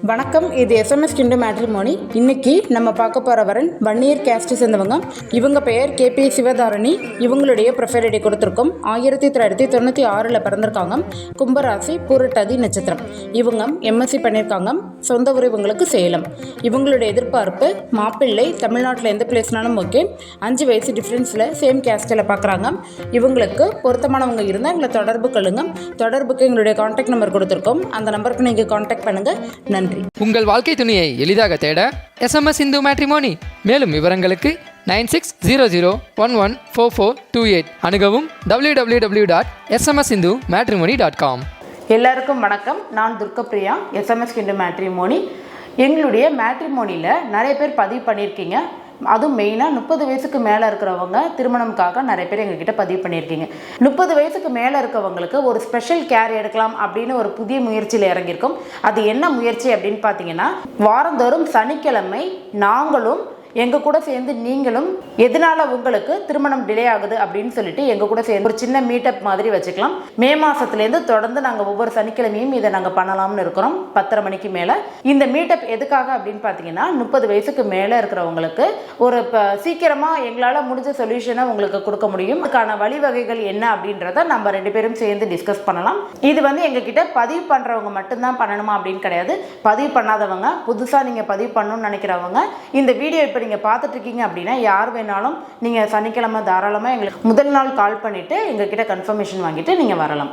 வணக்கம், இது எஸ்எம்எஸ் கிண்டு மேட்ரிமோனி. இன்னைக்கு நம்ம பார்க்க போகிற வரன் வன்னியர் கேஸ்ட்டு சேர்ந்தவங்க. இவங்க பெயர் கேபி சிவதாரணி. இவங்களுடைய ப்ரொஃபைல் ஐடி கொடுத்துருக்கோம். 1996 பிறந்திருக்காங்க. கும்பராசி, பூரட்டாதி நட்சத்திரம். இவங்க எம்எஸ்சி பண்ணியிருக்காங்க. சொந்த ஊர் இவங்களுக்கு சேலம். இவங்களுடைய எதிர்பார்ப்பு மாப்பிள்ளை, தமிழ்நாட்டில் எந்த பிளேஸ்னாலும் ஓகே. 5 வயசு டிஃப்ரென்ஸில் சேம் கேஸ்ட்டில் பார்க்குறாங்க. இவங்களுக்கு பொருத்தமானவங்க இருந்தால் எங்களை தொடர்பு கொள்ளுங்க. தொடர்புக்கு எங்களுடைய கான்டாக்ட் நம்பர் கொடுத்துருக்கோம். அந்த நம்பருக்கு நீங்கள் கான்டாக்ட் பண்ணுங்கள். நன்றி. உங்கள் வாழ்க்கை துணையை எளிதாக தேட எஸ்எம்எஸ் இந்து மேட்ரிமோனி. மேலும் விவரங்களுக்கு 9600114428 அணுகவும் www.smsindumatrimony.com. எல்லாருக்கும் வணக்கம். நான் துர்கப்பிரியா, எஸ்எம்எஸ் கிண்டு மேட்ரிமோனி. எங்களுடைய மேட்ரிமோனியில் நிறைய பேர் பதிவு பண்ணியிருக்கீங்க. அதுவும் மெயினாக 30 வயசுக்கு மேலே இருக்கிறவங்க திருமணம்காக நிறைய பேர் எங்ககிட்ட பதிவு பண்ணியிருக்கீங்க. 30 வயசுக்கு மேலே இருக்கவங்களுக்கு ஒரு ஸ்பெஷல் கேர் எடுக்கலாம் அப்படின்னு ஒரு புதிய முயற்சியில் இறங்கியிருக்கோம். அது என்ன முயற்சி அப்படின்னு பார்த்தீங்கன்னா, வாரந்தோறும் சனிக்கிழமை நாங்களும் எங்கள் கூட சேர்ந்து நீங்களும் எதனால் உங்களுக்கு திருமணம் டிலே ஆகுது அப்படின்னு சொல்லிட்டு எங்கள் கூட சேர்ந்து ஒரு சின்ன மீட்டப் மாதிரி வச்சுக்கலாம். மே மாதத்துலேருந்து தொடர்ந்து நாங்கள் ஒவ்வொரு சனிக்கிழமையும் இதை நாங்கள் பண்ணலாம்னு இருக்கிறோம். 10:30 மணிக்கு மேலே. இந்த மீட்டப் எதுக்காக அப்படின்னு பார்த்தீங்கன்னா, 30 வயசுக்கு மேலே இருக்கிறவங்களுக்கு ஒரு சீக்கிரமாக எங்களால் முடிஞ்ச சொல்யூஷனை உங்களுக்கு கொடுக்க முடியும். அதுக்கான வழிவகைகள் என்ன அப்படின்றத நம்ம 2 பேரும் சேர்ந்து டிஸ்கஸ் பண்ணலாம். இது எங்ககிட்ட பதிவு பண்ணுறவங்க மட்டும்தான் பண்ணணுமா அப்படின்னு கிடையாது. பதிவு பண்ணாதவங்க, புதுசாக நீங்கள் பதிவு பண்ணணும்னு நினைக்கிறவங்க, இந்த வீடியோ இப்போ நீங்கள் பார்த்துட்டு இருக்கீங்க அப்படின்னா யார் வேணாலும் நீங்கள் சனிக்கிழமை தாராளமாக எங்களுக்கு முதல் நாள் கால் பண்ணிவிட்டு எங்ககிட்ட கன்ஃபர்மேஷன் வாங்கிட்டு நீங்கள் வரலாம்.